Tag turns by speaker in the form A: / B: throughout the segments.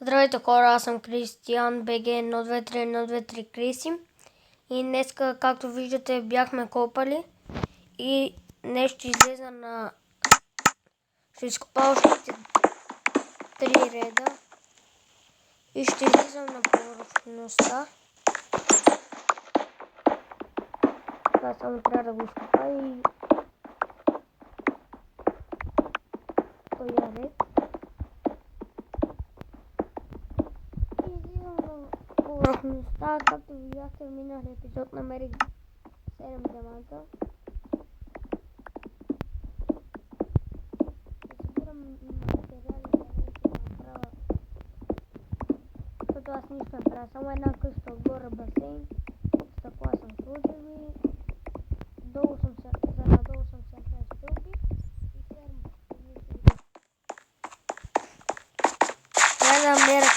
A: Здравейте хора, аз съм Кристиан БГ 123 Криси и днеска, както виждате, бяхме копали и днес ще излеза на... ще изкопа още 3 реда и ще излизам на повърхността. Това само трябва да го изкопа и... този ред. Повърхността, както видяхте в миналия епизод, намерих 7 диаманта. Събирам материали да направя, защото аз нищо не правя, само една къща отгоре басейн, стъкла съм сложил и надолу съм се направил стълби и ферма. Трябва да намеря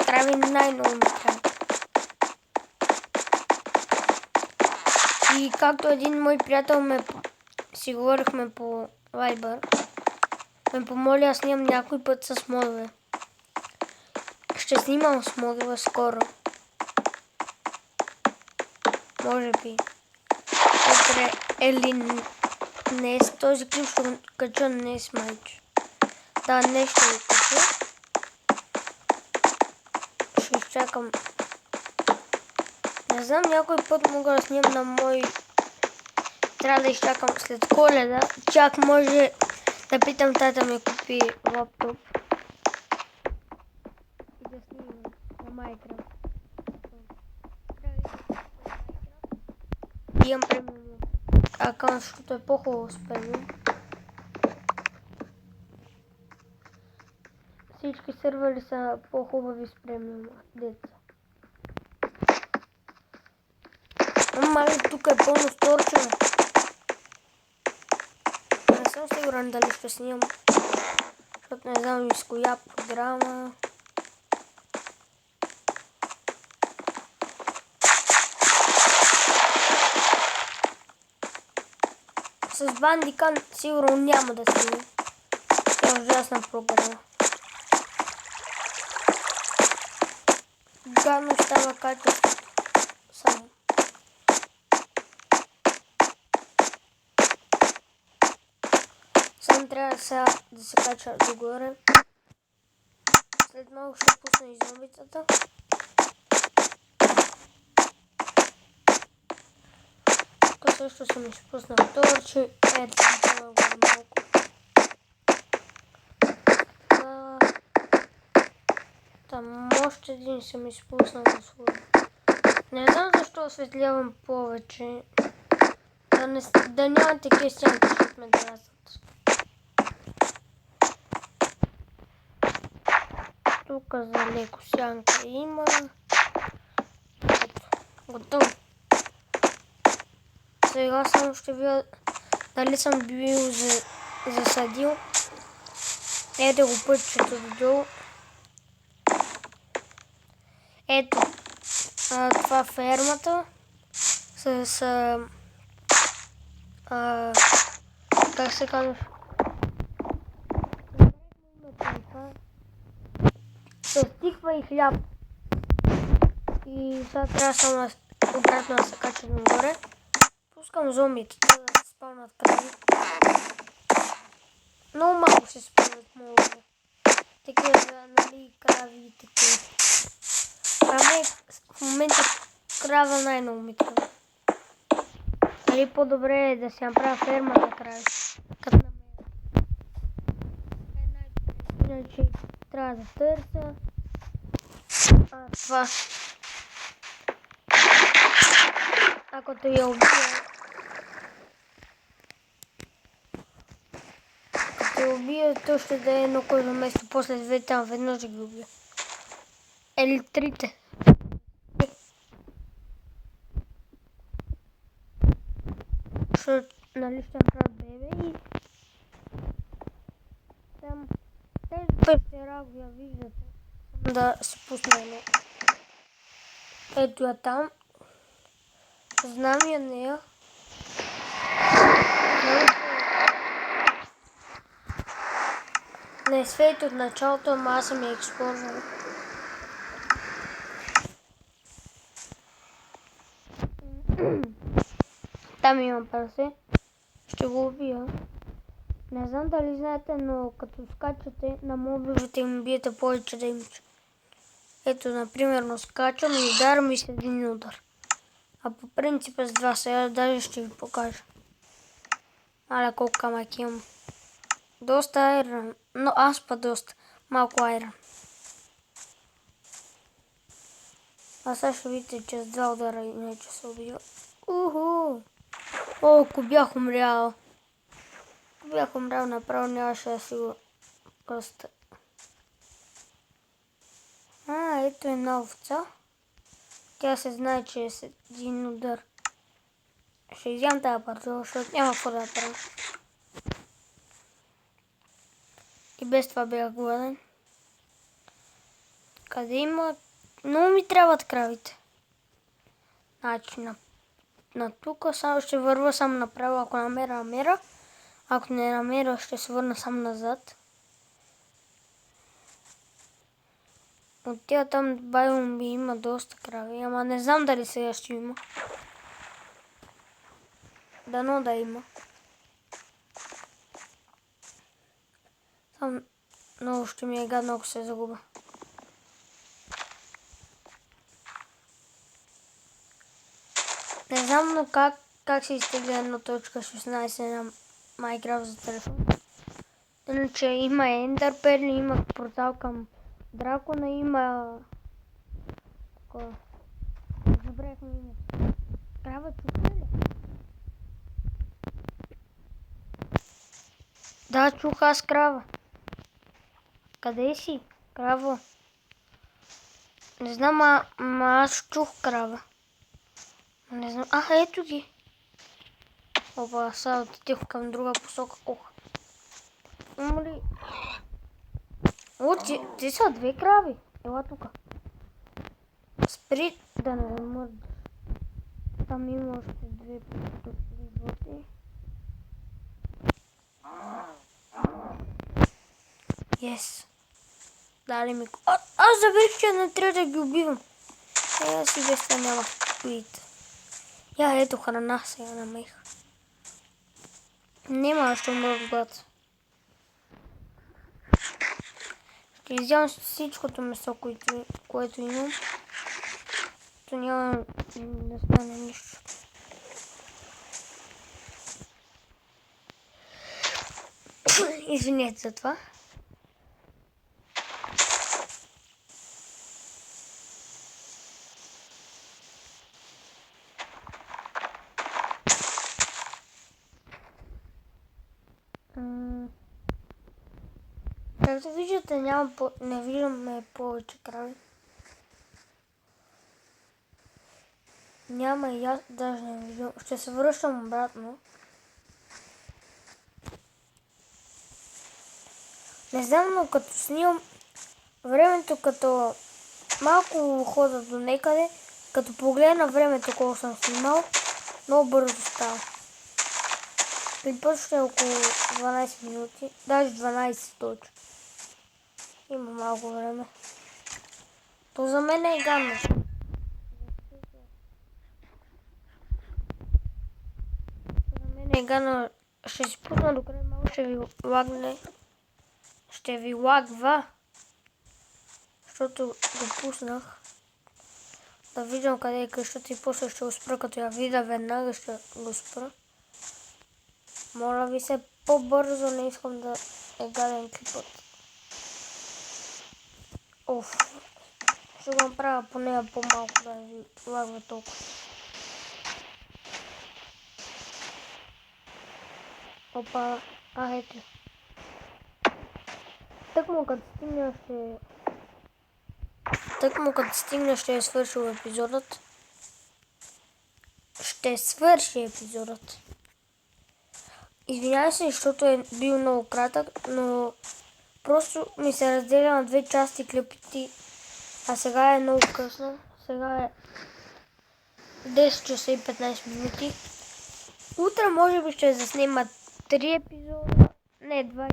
A: крави, най-много ми трябва. И както един мой приятел си говорихме по Viber, ме помоли аз снимам някой път с модове. Ще снимам с модове скоро. Може би. Утре или днес. Този клип ще го кача днес, майче. Да, днес ще го кача. Ще изчакам. Не знам, някой път мога да снимам на мой... Трябва да изчакам след Коледа. Чак може да питам тата ми купи лаптоп. И да снимам на Майнкрафт. Имам премиум акаунт, защото е по-хубаво с премиум. Всички сервери са по-хубави с премиум деца. Мали, тук е пълно сторче. Не съм сигурен дали ще снимам, защото не знам и с коя програма. С Bandicam сигурно няма да снимам. Това е ужасна програма. Гадно става качеството. Само. Само трябва да се кача догоре. След малко ще пусна и зомбицата. Тук също съм изпуснал торчи. Ето това го малко. Там още един съм изпуснал да сложа. Не знам защо осветлявам повече. Да няма такива сянки, защото ме дразнат. Тук за леко сянка има. Ето, готово. Сега само ще видя дали съм бил засадил. Ето го пътчето додолу. Ето, това фермата с как се казва? С тиква и хляб. И сега трябва само обратно да се кача нагоре. Пускам зомбите, да се спавнат крави. Много малко се спавнат молове. Такива, нали, крави и такива. В момента крава най-много ми трябва. Нали по-добре е да си направя ферма за крави. Като на мен. Иначе трябва да търся. Това. Ако те я убия. Ако те убия, то ще да е едно кожно место. После две там веднъж да ги убия. Или трите. Защото нали ще направя бебе и там тези пещера го я виждате. Да се пусна едно. Ето я там. Знам я нея. Не свети от началото, ама аз съм я използвал. Там има прасе. Ще го убия. Не знам дали знаете, но като скачате на мобилите им биете повече демидж. Ето, например, скачам и ударам и с един удар. А по принцип с два, сега даже ще ви покажа. Але колко камък имам. Доста айрон, но аз па доста. Малко айрон. А сега ще видите, че с два удара иначе се убива. Уху! О, ако бях умрял. Ако бях умрял, направо нямаше да си го просто. Ето една овца. Тя се знае, че е с един удар. Ще изям тази партия, защото няма какво да правя. И без това бях гладен. Къде има? Много ми трябват кравите. Значи на тук само ще върва само направо, ако намеря. Ако не намеря, ще се върна сам назад. От тия там байомби има доста крави, ама не знам дали сега ще има. Дано да има. Там много ще ми е гадно, ако се загубя. Не знам, но как се изтегля 1.16 на Minecraft за телефон. Иначе има Ender Pearl, има портал към дракона, има... Такова. Забравихме името. Крава чуха ли? Да, чух аз крава. Къде си? Краво. Не знам, аз чух крава. Не знам. Ето ги. Опа, сега отидех към друга посока. Умри. О, ти са две крави. Ела тука. Спри да не мърдаш. Там има още две боти. Yes. Дали ми... Аз забих, че не трябва да ги убивам. Аз си без това няма уит. Я ето храна сега намех. Нема, ще умра от глад. Ще изям всичкото месо, което имам. То няма да стане нищо. Извинете за това. Както виждате, не виждаме повече крави. Няма и аз даже не виждам. Ще се връщам обратно. Не знам, но като снимам времето, като малко хода до некъде, като погледна времето, колко съм снимал, много бързо става. При път ще е около 12 минути, даже 12 точно. Има малко време. То за мен е гадно. За мен е гадно. Ще си пусна до край, малко ще ви лагне. Ще ви лагва. Защото го пуснах. Да видям къде е къщата и после ще го спра. Като я видя веднага ще го спра. Моля ви се по-бързо, не искам да е гаден клипът. Оф. Ще го направя поне по-малко да ви лагва толкова. Опа, ето. Тъкмо като стигна ще е свършил епизодът. Ще свърши епизодът. Извинявай се, защото е бил много кратък, но просто ми се разделя на две части клипите, а сега е много късно. Сега е 10 часа и 15 минути. Утре може би ще заснема 3 епизода, не 2.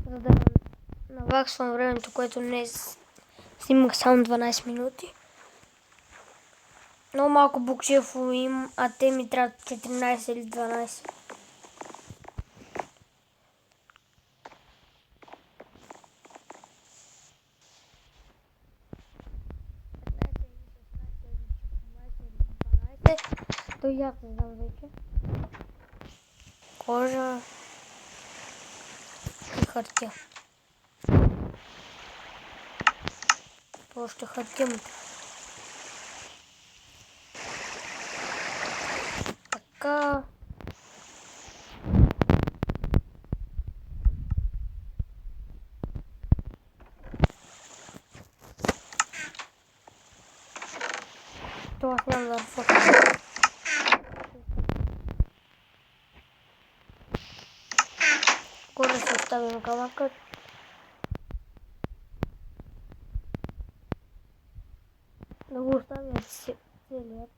A: за да наваксвам времето, което днес снимах само 12 минути. Много малко букшефове им, а те ми трябват 14 или 12. То и аз не знам вече. Кожа и хартия. Още хартия. Така. Това няма да рефотвам. Горе се оставим камъкът. Да го оставя целият.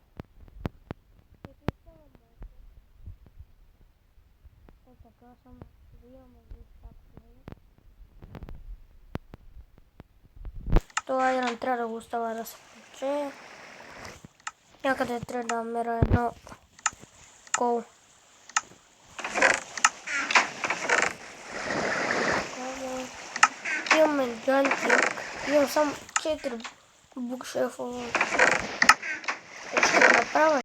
A: Е така, само да имаме това иран трябва да го оставя да се пече. Някъде трябва да намеря едно кол. Имаме гантик. Имам само 4 букшефа. Ще направя